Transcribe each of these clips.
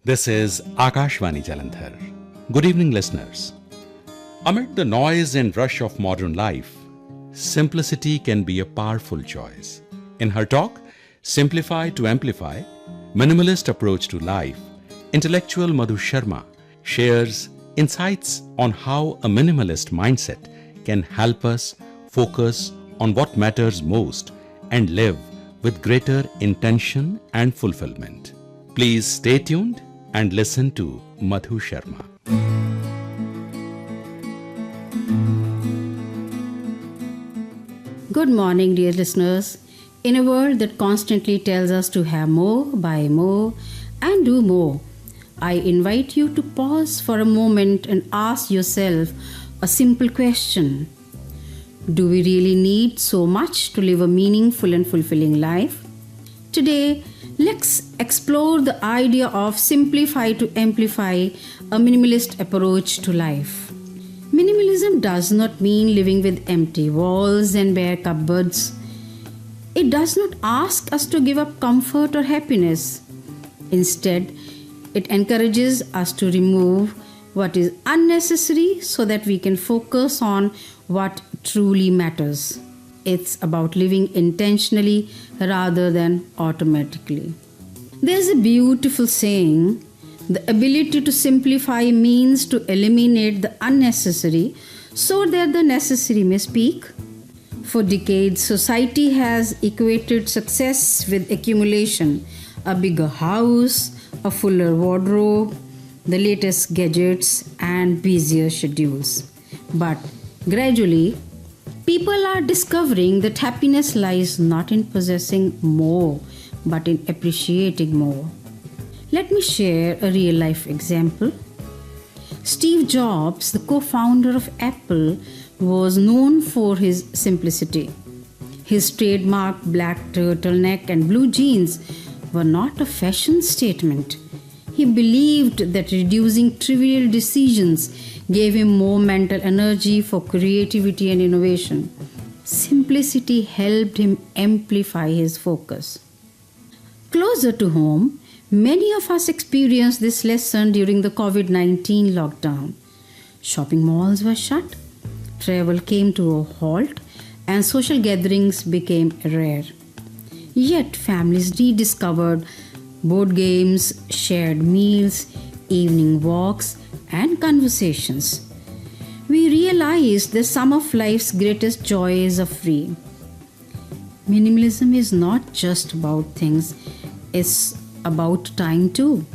This is Akashvani Jalandhar. Good evening, listeners. Amid the noise and rush of modern life, simplicity can be a powerful choice. In her talk, Simplify to Amplify, Minimalist Approach to Life, intellectual Madhu Sharma shares insights on how a minimalist mindset can help us focus on what matters most and live with greater intention and fulfillment. Please stay tuned and listen to Madhu Sharma. Good morning, dear listeners. In a world that constantly tells us to have more, buy more, and do more, I invite you to pause for a moment and ask yourself a simple question. Do we really need so much to live a meaningful and fulfilling life? Today, let's explore the idea of simplify to amplify, a minimalist approach to life. Minimalism does not mean living with empty walls and bare cupboards. It does not ask us to give up comfort or happiness. Instead, it encourages us to remove what is unnecessary so that we can focus on what truly matters. It's about living intentionally rather than automatically. There's a beautiful saying, the ability to simplify means to eliminate the unnecessary so that the necessary may speak. For decades, society has equated success with accumulation, a bigger house, a fuller wardrobe, the latest gadgets, and busier schedules. But gradually, people are discovering that happiness lies not in possessing more, but in appreciating more. Let me share a real life example. Steve Jobs, the co-founder of Apple, was known for his simplicity. His trademark black turtleneck and blue jeans were not a fashion statement. He believed that reducing trivial decisions gave him more mental energy for creativity and innovation. Simplicity helped him amplify his focus. Closer to home, many of us experienced this lesson during the COVID-19 lockdown. Shopping malls were shut, travel came to a halt, and social gatherings became rare. Yet families rediscovered board games, shared meals, evening walks, and conversations. We realized that some of life's greatest joys are free. Minimalism is not just about things, it's about time too.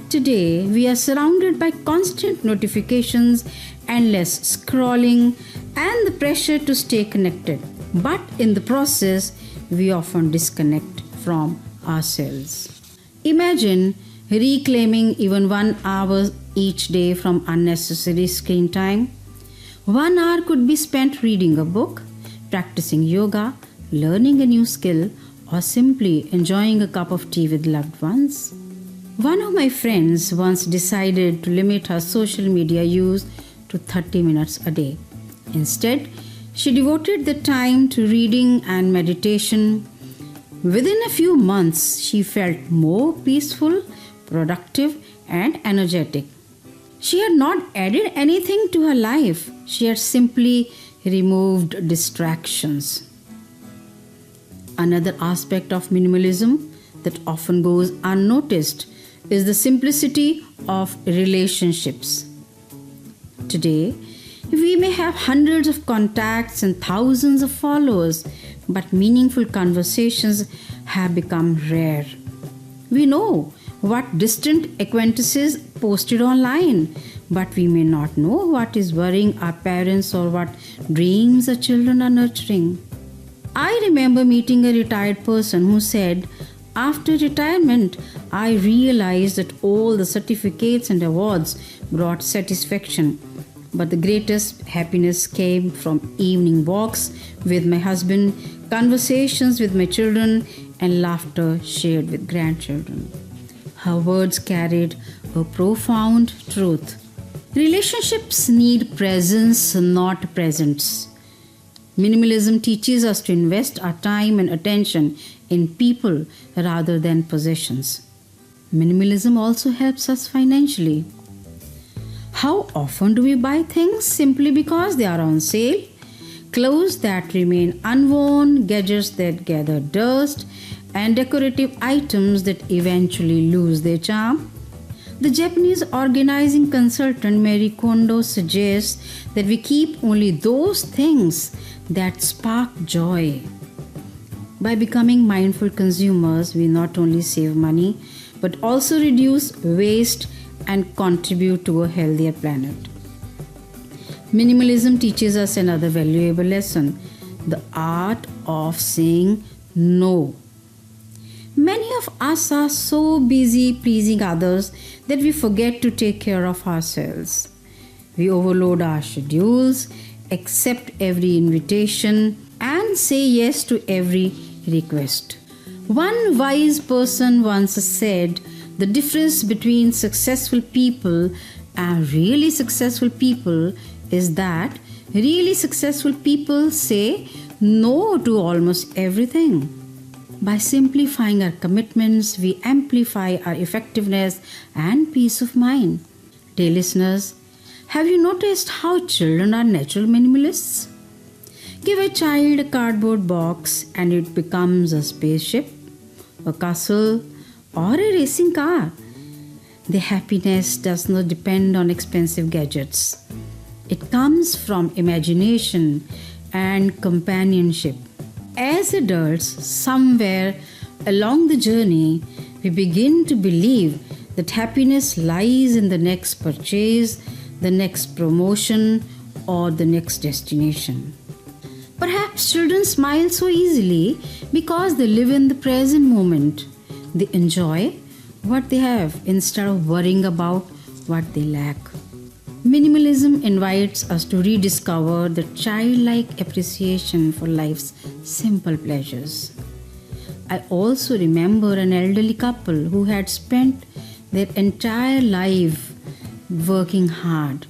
Today, we are surrounded by constant notifications, endless scrolling, and the pressure to stay connected. But in the process, we often disconnect from ourselves. Imagine reclaiming even 1 hour each day from unnecessary screen time. 1 hour could be spent reading a book, practicing yoga, learning a new skill, or simply enjoying a cup of tea with loved ones. One of my friends once decided to limit her social media use to 30 minutes a day. Instead, she devoted the time to reading and meditation. Within a few months, she felt more peaceful, productive, and energetic. She had not added anything to her life. She had simply removed distractions. Another aspect of minimalism that often goes unnoticed is the simplicity of relationships. Today, we may have hundreds of contacts and thousands of followers, but meaningful conversations have become rare. We know what distant acquaintances posted online, but we may not know what is worrying our parents or what dreams our children are nurturing. I remember meeting a retired person who said, "After retirement, I realized that all the certificates and awards brought satisfaction, but the greatest happiness came from evening walks with my husband, conversations with my children, and laughter shared with grandchildren." Her words carried a profound truth. Relationships need presence, not presents. Minimalism teaches us to invest our time and attention in people rather than possessions. Minimalism also helps us financially. How often do we buy things simply because they are on sale? Clothes that remain unworn, gadgets that gather dust, and decorative items that eventually lose their charm. The Japanese organizing consultant Mary Kondo suggests that we keep only those things that spark joy. By becoming mindful consumers, we not only save money but also reduce waste and contribute to a healthier planet. Minimalism teaches us another valuable lesson: the art of saying no. Many of us are so busy pleasing others that we forget to take care of ourselves. We overload our schedules, accept every invitation, and say yes to every request. One wise person once said, the difference between successful people and really successful people is that really successful people say no to almost everything. By simplifying our commitments, we amplify our effectiveness and peace of mind. Dear listeners, have you noticed how children are natural minimalists? Give a child a cardboard box and it becomes a spaceship, a castle, or a racing car. Their happiness does not depend on expensive gadgets. It comes from imagination and companionship. As adults, somewhere along the journey, we begin to believe that happiness lies in the next purchase, the next promotion, or the next destination. Perhaps children smile so easily because they live in the present moment. They enjoy what they have instead of worrying about what they lack. Minimalism invites us to rediscover the childlike appreciation for life's simple pleasures. I also remember an elderly couple who had spent their entire life working hard.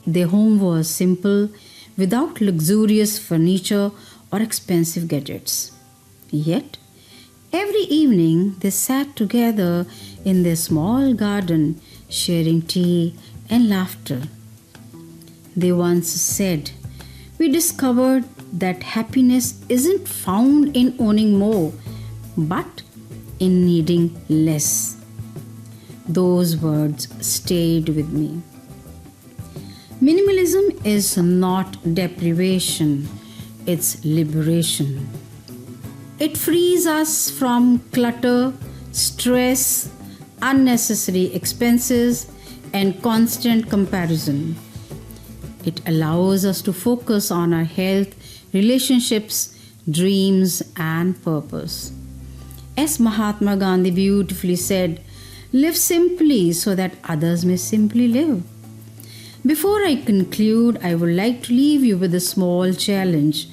Their home was simple, without luxurious furniture or expensive gadgets. Yet, every evening they sat together in their small garden, sharing tea and laughter. They once said, "We discovered that happiness isn't found in owning more, but in needing less." Those words stayed with me. Minimalism is not deprivation, it's liberation. It frees us from clutter, stress, unnecessary expenses, and constant comparison. It allows us to focus on our health, relationships, dreams, and purpose. As Mahatma Gandhi beautifully said, "Live simply so that others may simply live." Before I conclude, I would like to leave you with a small challenge.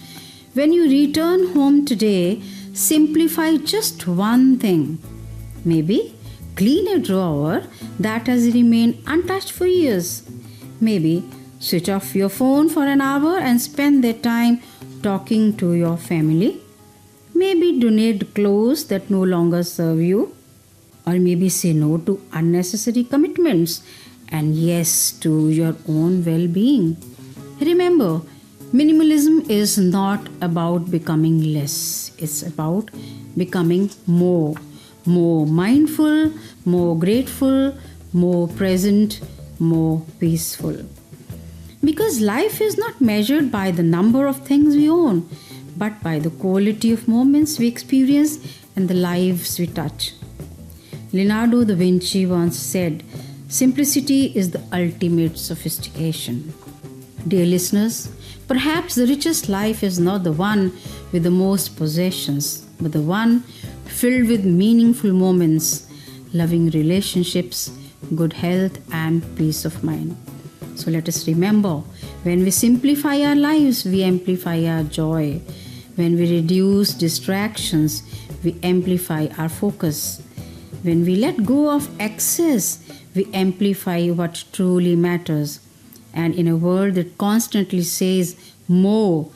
When you return home today, simplify just one thing. Maybe clean a drawer that has remained untouched for years. Maybe switch off your phone for an hour and spend that time talking to your family. Maybe donate clothes that no longer serve you. Or maybe say no to unnecessary commitments and yes to your own well-being. Remember, minimalism is not about becoming less. It's about becoming more. More mindful, more grateful, more present, more peaceful. Because life is not measured by the number of things we own, but by the quality of moments we experience and the lives we touch. Leonardo da Vinci once said, "Simplicity is the ultimate sophistication." Dear listeners, perhaps the richest life is not the one with the most possessions, but the one filled with meaningful moments, loving relationships, good health, and peace of mind. So let us remember, when we simplify our lives, we amplify our joy. When we reduce distractions, we amplify our focus. When we let go of excess, we amplify what truly matters. And in a world that constantly says more,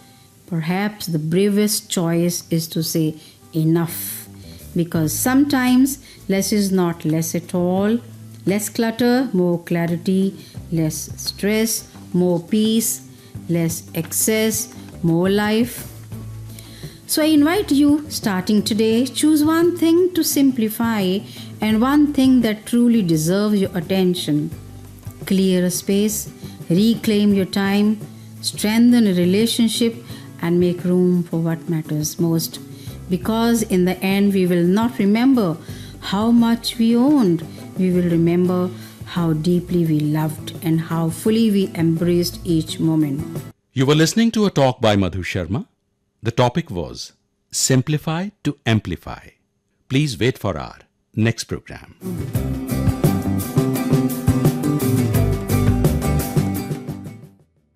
perhaps the bravest choice is to say enough. Because sometimes less is not less at all. Less clutter, more clarity. Less stress, more peace. Less excess, more life. So I invite you, starting today, choose one thing to simplify and one thing that truly deserves your attention. Clear a space, reclaim your time, strengthen a relationship, and make room for what matters most. Because in the end, we will not remember how much we owned. We will remember how deeply we loved and how fully we embraced each moment. You were listening to a talk by Madhu Sharma. The topic was Simplify to Amplify. Please wait for our next program.